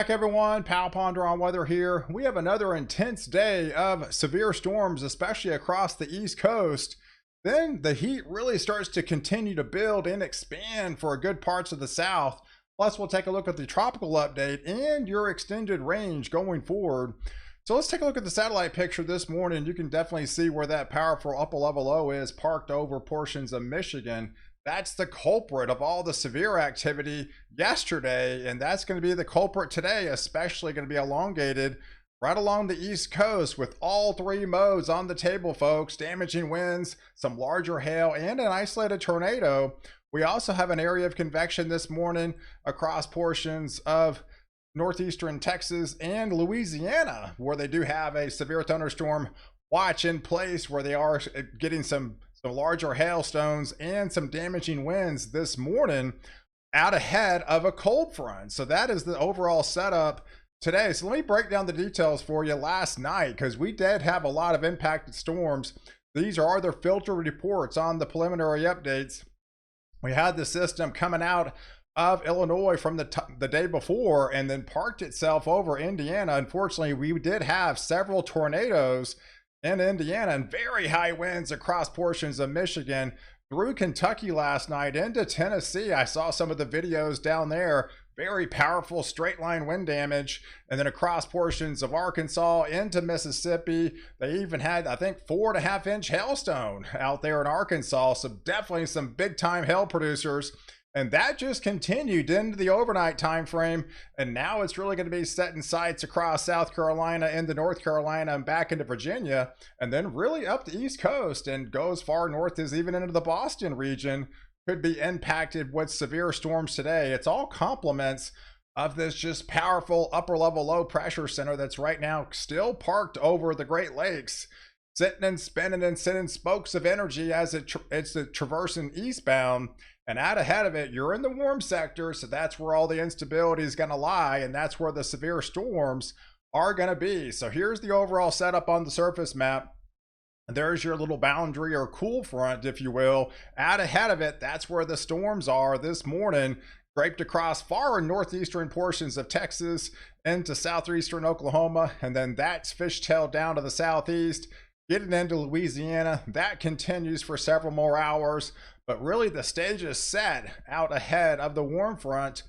Back everyone, Pal Ponder on Weather here. We have another intense day of severe storms, especially across the East Coast. Then the heat really starts to continue to build and expand for good parts of the South. Plus, we'll take a look at the tropical update and your extended range going forward. So let's take a look at the satellite picture this morning. You can definitely see where that powerful upper level low is parked over portions of Michigan. That's the culprit of all the severe activity yesterday, and that's going to be the culprit today, especially going to be elongated right along the East Coast with all three modes on the table, folks. Damaging winds, some larger hail, and an isolated tornado. We also have an area of convection this morning across portions of northeastern Texas and Louisiana, where they do have a severe thunderstorm watch in place, where they are getting some larger hailstones and some damaging winds this morning out ahead of a cold front. So that is the overall setup today. So let me break down the details for you last night, because we did have a lot of impacted storms. These are their filter reports on the preliminary updates. We had the system coming out of Illinois from the day before and then parked itself over Indiana. Unfortunately, we did have several tornadoes in Indiana and very high winds across portions of Michigan through Kentucky last night into Tennessee. I saw some of the videos down there. Very powerful straight line wind damage. And then across portions of Arkansas into Mississippi. They even had, I think, 4.5-inch hailstone out there in Arkansas. So definitely some big time hail producers. And that just continued into the overnight time frame, and now it's really going to be setting sights across South Carolina into North Carolina and back into Virginia, and then really up the East Coast and goes far north as even into the Boston region. Could be impacted with severe storms today. It's all complements of this just powerful upper level low pressure center that's right now still parked over the Great Lakes, sitting and spinning and sending spokes of energy as it's traversing eastbound. And out ahead of it, you're in the warm sector, so that's where all the instability is going to lie, and that's where the severe storms are going to be. So here's the overall setup on the surface map. There's your little boundary or cool front, if you will. Out ahead of it, that's where the storms are this morning, draped across far northeastern portions of Texas into southeastern Oklahoma, and then that's fishtailed down to the southeast, getting into Louisiana. That continues for several more hours. But really the stage is set out ahead of the warm front,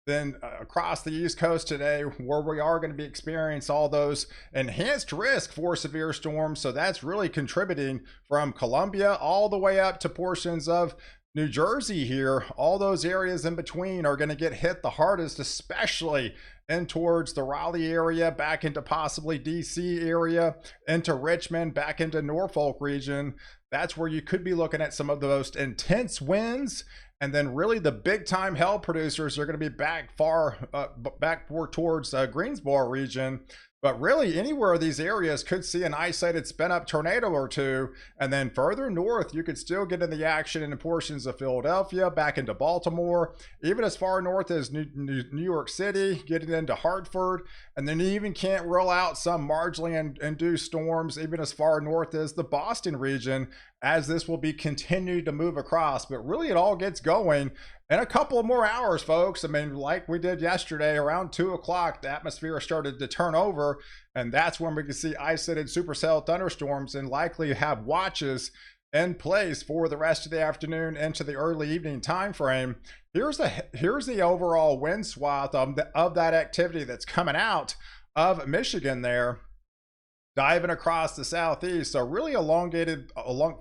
then across the East Coast today, where we are going to be experiencing all those enhanced risk for severe storms. So that's really contributing from Columbia all the way up to portions of New Jersey here. All those areas in between are going to get hit the hardest, especially in towards the Raleigh area, back into possibly DC area, into Richmond, back into Norfolk region. That's where you could be looking at some of the most intense winds. And then really the big time hail producers are going to be back more towards Greensboro region. But really anywhere these areas could see an isolated spin up tornado or two. And then further north, you could still get in the action in portions of Philadelphia, back into Baltimore, even as far north as New York City, getting into Hartford. And then you even can't rule out some marginally induced storms, even as far north as the Boston region, as this will be continued to move across. But really it all gets going in a couple of more hours, folks. I mean, like we did yesterday, around 2 o'clock, the atmosphere started to turn over, and that's when we can see isolated supercell thunderstorms and likely have watches in place for the rest of the afternoon into the early evening time frame. Here's the overall wind swath of that activity that's coming out of Michigan there, diving across the southeast. So really elongated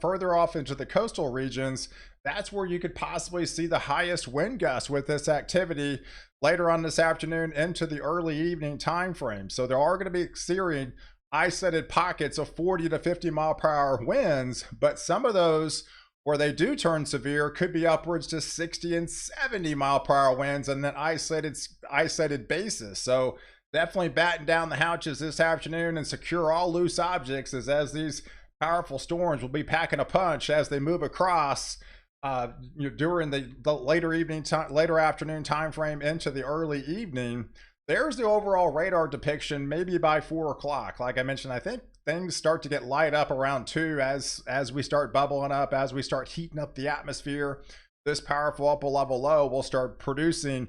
further off into the coastal regions. That's where you could possibly see the highest wind gusts with this activity later on this afternoon into the early evening time frame. So there are going to be experiencing isolated pockets of 40 to 50 mile per hour winds, but some of those where they do turn severe could be upwards to 60 and 70 mile per hour winds and then isolated basis. So definitely batten down the hatches this afternoon and secure all loose objects, as these powerful storms will be packing a punch as they move across during the later afternoon time frame into the early evening. There's the overall radar depiction, maybe by 4 o'clock. Like I mentioned, I think things start to get light up around 2 as we start bubbling up, as we start heating up the atmosphere. This powerful upper level low will start producing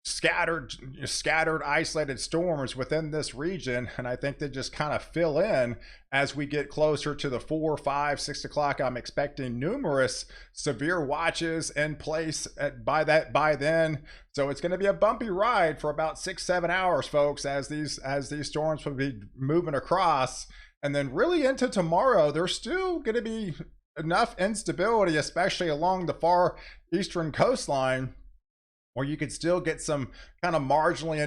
scattered isolated storms within this region, and I think they just kind of fill in as we get closer to the 4, 5, 6 o'clock. I'm expecting numerous severe watches in place by then, so it's going to be a bumpy ride for about 6-7 hours, folks, as these storms will be moving across. And then really into tomorrow, there's still going to be enough instability, especially along the far eastern coastline, where you could still get some kind of marginally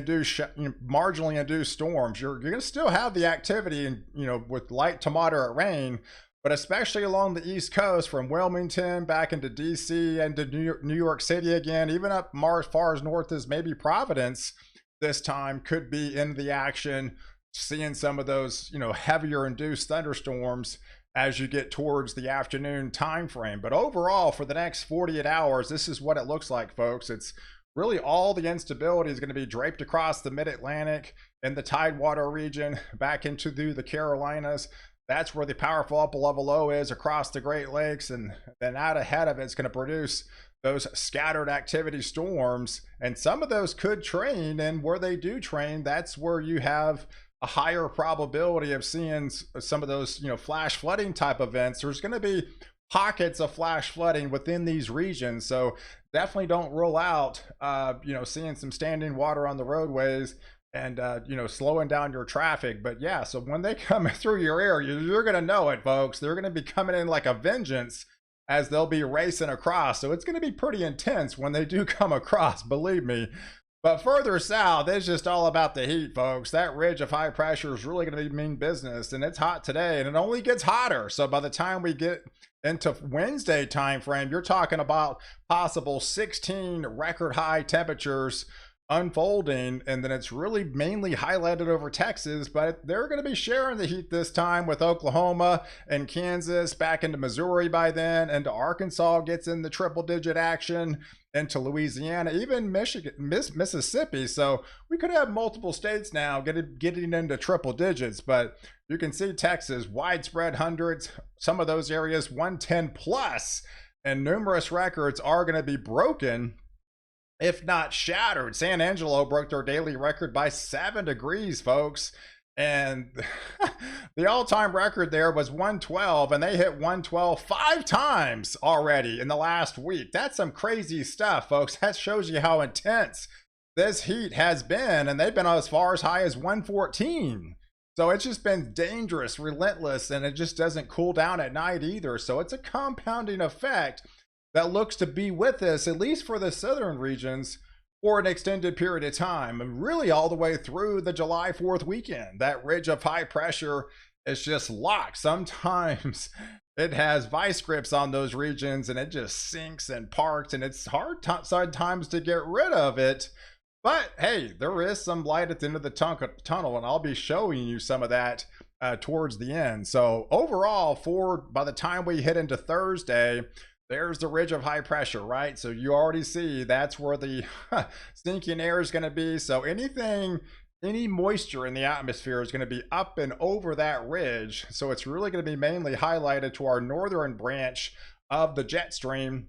induced storms. You're going to still have the activity, and with light to moderate rain, but especially along the East Coast, from Wilmington back into DC and to New York City again, even up as far as north as maybe Providence, this time could be in the action, seeing some of those heavier induced thunderstorms as you get towards the afternoon time frame. But overall, for the next 48 hours, this is what it looks like, folks. It's really all the instability is going to be draped across the mid-Atlantic and the Tidewater region back into the Carolinas. That's where the powerful upper level low is across the Great Lakes, and then out ahead of it's going to produce those scattered activity storms, and some of those could train, and where they do train, that's where you have a higher probability of seeing some of those flash flooding type events. There's going to be pockets of flash flooding within these regions, so definitely don't rule out seeing some standing water on the roadways and slowing down your traffic. But yeah, so when they come through your area, you're going to know it, folks. They're going to be coming in like a vengeance, as they'll be racing across. So it's going to be pretty intense when they do come across, believe me. But further south, it's just all about the heat, folks. That ridge of high pressure is really going to be mean business, and it's hot today, and it only gets hotter. So by the time we get into Wednesday time frame, you're talking about possible 16 record high temperatures unfolding, and then it's really mainly highlighted over Texas, but they're going to be sharing the heat this time with Oklahoma and Kansas, back into Missouri by then, and Arkansas gets in the triple digit action, into Louisiana, even Michigan, Mississippi. So we could have multiple states now getting into triple digits, but you can see Texas, widespread hundreds, some of those areas 110 plus, and numerous records are going to be broken, if not shattered. San Angelo broke their daily record by 7 degrees, folks. And the all-time record there was 112, and they hit 112 5 times already in the last week. That's some crazy stuff, folks. That shows you how intense this heat has been, and they've been as far as high as 114. So it's just been dangerous, relentless, and it just doesn't cool down at night either. So it's a compounding effect that looks to be with us, at least for the southern regions, for an extended period of time, and really all the way through the July 4th weekend. That ridge of high pressure is just locked. Sometimes it has vice grips on those regions, and it just sinks and parks, and it's hard sometimes to get rid of it. But hey, there is some light at the end of the tunnel, and I'll be showing you some of that towards the end. So overall, by the time we hit into Thursday, there's the ridge of high pressure, right? So you already see that's where the stinking air is going to be. So any moisture in the atmosphere is going to be up and over that ridge. So it's really going to be mainly highlighted to our northern branch of the jet stream.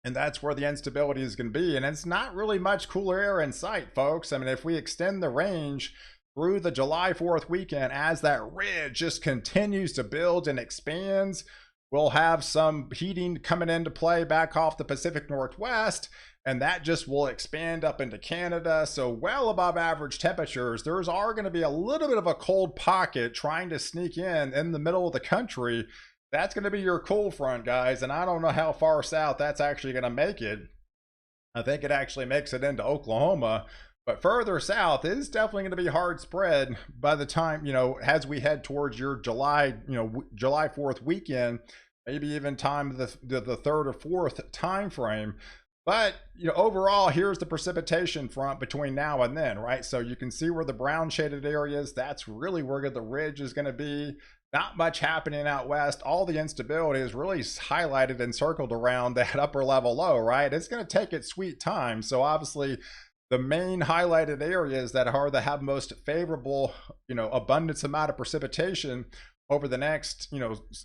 And that's where the instability is going to be. And it's not really much cooler air in sight, folks. I mean, if we extend the range through the July 4th weekend, as that ridge just continues to build and expands, we'll have some heating coming into play back off the Pacific Northwest, and that just will expand up into Canada. So well above average temperatures. There's going to be a little bit of a cold pocket trying to sneak in the middle of the country. That's going to be your cold front, guys, and I don't know how far south that's actually going to make it. I think it actually makes it into Oklahoma, but further south is definitely going to be hard spread by the time, as we head towards your July 4th weekend, maybe even time the 3rd or 4th time frame. But overall, here's the precipitation front between now and then, right? So you can see where the brown shaded areas, that's really where the ridge is going to be. Not much happening out west. All the instability is really highlighted and circled around that upper level low, right? It's going to take its sweet time. So obviously the main highlighted areas that have most favorable, abundance amount of precipitation over the next,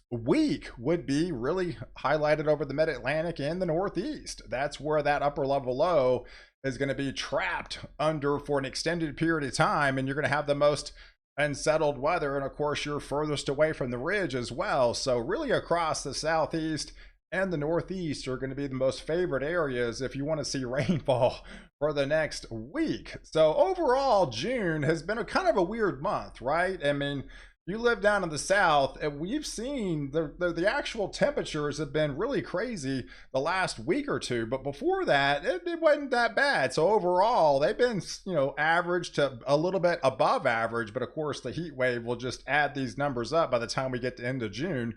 week would be really highlighted over the mid-Atlantic and the Northeast. That's where that upper level low is going to be trapped under for an extended period of time, and you're going to have the most unsettled weather. And of course, you're furthest away from the ridge as well. So really across the southeast and the northeast are going to be the most favored areas if you want to see rainfall for the next week. So overall, June has been a kind of a weird month, right? I mean, you live down in the south, and we've seen the actual temperatures have been really crazy the last week or two, but before that it wasn't that bad. So overall they've been, you know, average to a little bit above average, but of course the heat wave will just add these numbers up by the time we get to end of June.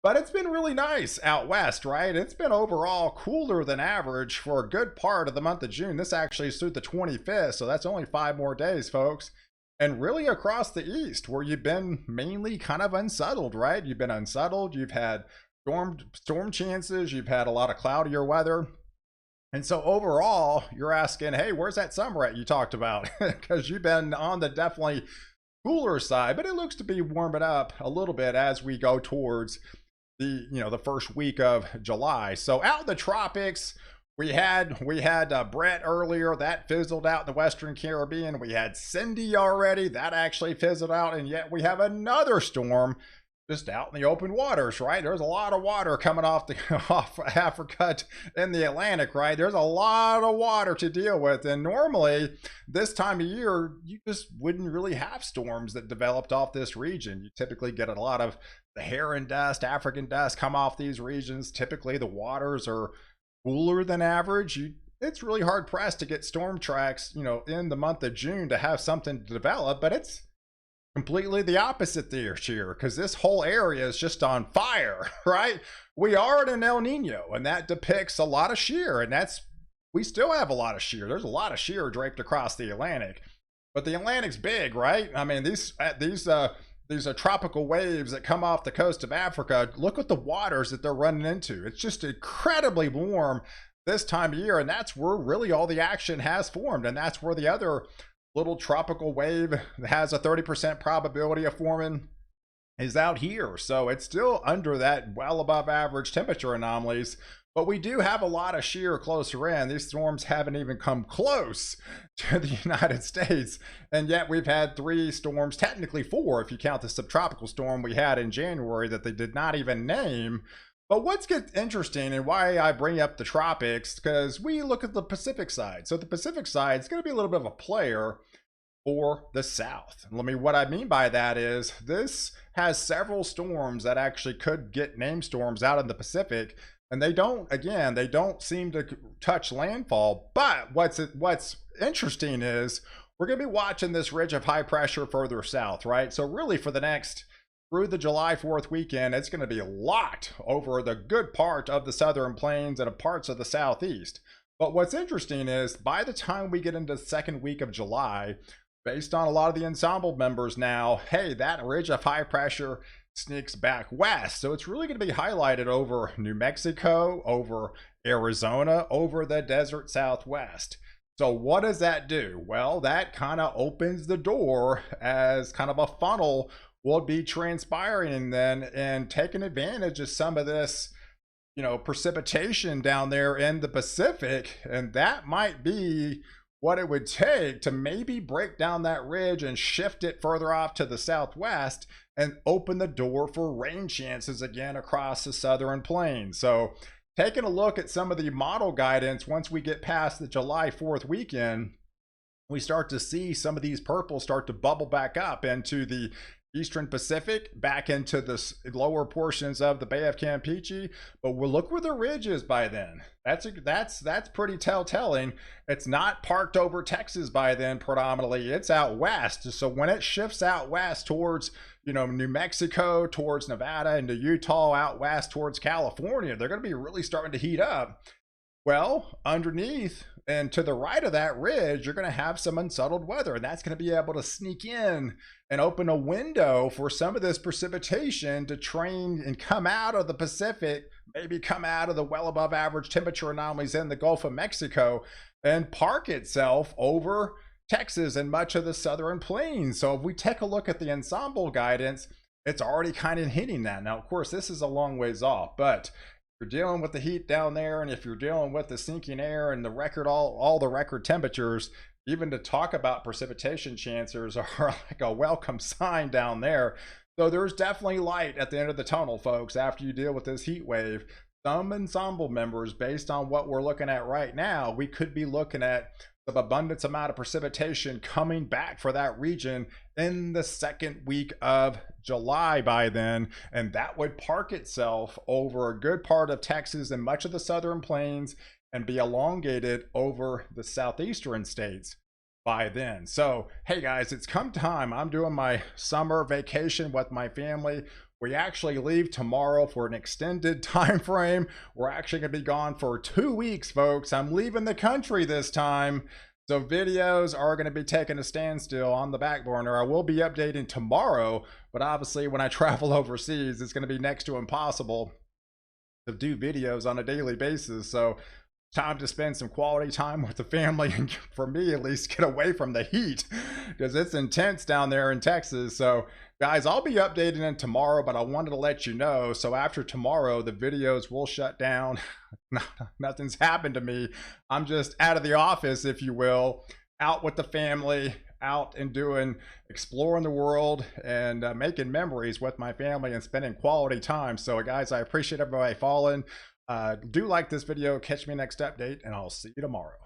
But it's been really nice out west, right? It's been overall cooler than average for a good part of the month of June. This actually is through the 25th, so that's only 5 more days, folks. And really across the east, where you've been mainly kind of unsettled, right? You've been unsettled, you've had storm chances, you've had a lot of cloudier weather. And so overall, you're asking, hey, where's that summer at you talked about? Because you've been on the definitely cooler side, but it looks to be warming up a little bit as we go towards the, you know, the first week of July. So out in the tropics, we had Brett earlier, that fizzled out in the Western Caribbean. We had Cindy already, that actually fizzled out, and yet we have another storm just out in the open waters, right? There's a lot of water coming off Africa in the Atlantic, right? There's a lot of water to deal with, and normally this time of year you just wouldn't really have storms that developed off this region. You typically get a lot of the heron dust, African dust come off these regions. Typically the waters are cooler than average. It's really hard pressed to get storm tracks, you know, in the month of June to have something to develop, but it's completely the opposite this year because this whole area is just on fire, right? We are in an El Nino, and that depicts a lot of shear, and we still have a lot of shear. There's a lot of shear draped across the Atlantic, but the Atlantic's big, right? I mean, these are tropical waves that come off the coast of Africa. Look at the waters that they're running into. It's just incredibly warm this time of year, and that's where really all the action has formed, and that's where the other little tropical wave that has a 30% probability of forming is out here. So it's still under that well above average temperature anomalies, but we do have a lot of shear closer in. These storms haven't even come close to the United States, and yet we've had 3 storms, technically 4 if you count the subtropical storm we had in January that they did not even name. But what's interesting, and why I bring up the tropics, because we look at the Pacific side. So the Pacific side is going to be a little bit of a player for the South. What I mean by that is this has several storms that actually could get named storms out in the Pacific, and they don't seem to touch landfall. But what's interesting is we're going to be watching this ridge of high pressure further south, right? So really for the next through the July 4th weekend, it's going to be locked over the good part of the southern plains and parts of the southeast. But what's interesting is by the time we get into the second week of July, based on a lot of the ensemble members now, hey, that ridge of high pressure sneaks back west. So it's really going to be highlighted over New Mexico, over Arizona, over the desert southwest. So what does that do? Well, that kind of opens the door as kind of a funnel will be transpiring then and taking advantage of some of this, you know, precipitation down there in the Pacific. And that might be what it would take to maybe break down that ridge and shift it further off to the southwest and open the door for rain chances again across the southern plains. So taking a look at some of the model guidance, once we get past the July 4th weekend, we start to see some of these purples start to bubble back up into the Eastern Pacific, back into the lower portions of the Bay of Campeche. But we'll look where the ridge is by then. That's pretty telltale. It's not parked over Texas by then predominantly. It's out west. So when it shifts out west towards, you know, New Mexico, towards Nevada, into Utah, out west towards California, they're going to be really starting to heat up. Well, underneath and to the right of that ridge, you're going to have some unsettled weather, and that's going to be able to sneak in and open a window for some of this precipitation to train and come out of the Pacific, maybe come out of the well above average temperature anomalies in the Gulf of Mexico and park itself over Texas and much of the southern plains. So if we take a look at the ensemble guidance, it's already kind of hinting that. Now, of course, this is a long ways off, but you're dealing with the heat down there, and if you're dealing with the sinking air and the record, all the record temperatures, even to talk about precipitation chances are like a welcome sign down there. So there's definitely light at the end of the tunnel, folks, after you deal with this heat wave. Some ensemble members, based on what we're looking at right now, we could be looking at the abundance amount of precipitation coming back for that region in the second week of July by then, and that would park itself over a good part of Texas and much of the southern plains and be elongated over the southeastern states by then. So hey guys, it's come time. I'm doing my summer vacation with my family. We actually leave tomorrow for an extended time frame. We're actually going to be gone for 2 weeks, folks. I'm leaving the country this time, so videos are going to be taking a standstill on the back burner. I will be updating tomorrow, but obviously when I travel overseas, it's going to be next to impossible to do videos on a daily basis. So time to spend some quality time with the family, and for me at least, get away from the heat because it's intense down there in Texas. So guys, I'll be updating it tomorrow, but I wanted to let you know. So after tomorrow, the videos will shut down. Nothing's happened to me. I'm just out of the office, if you will, out with the family, out and exploring the world and making memories with my family and spending quality time. So guys, I appreciate everybody following. Do like this video, catch me next update, and I'll see you tomorrow.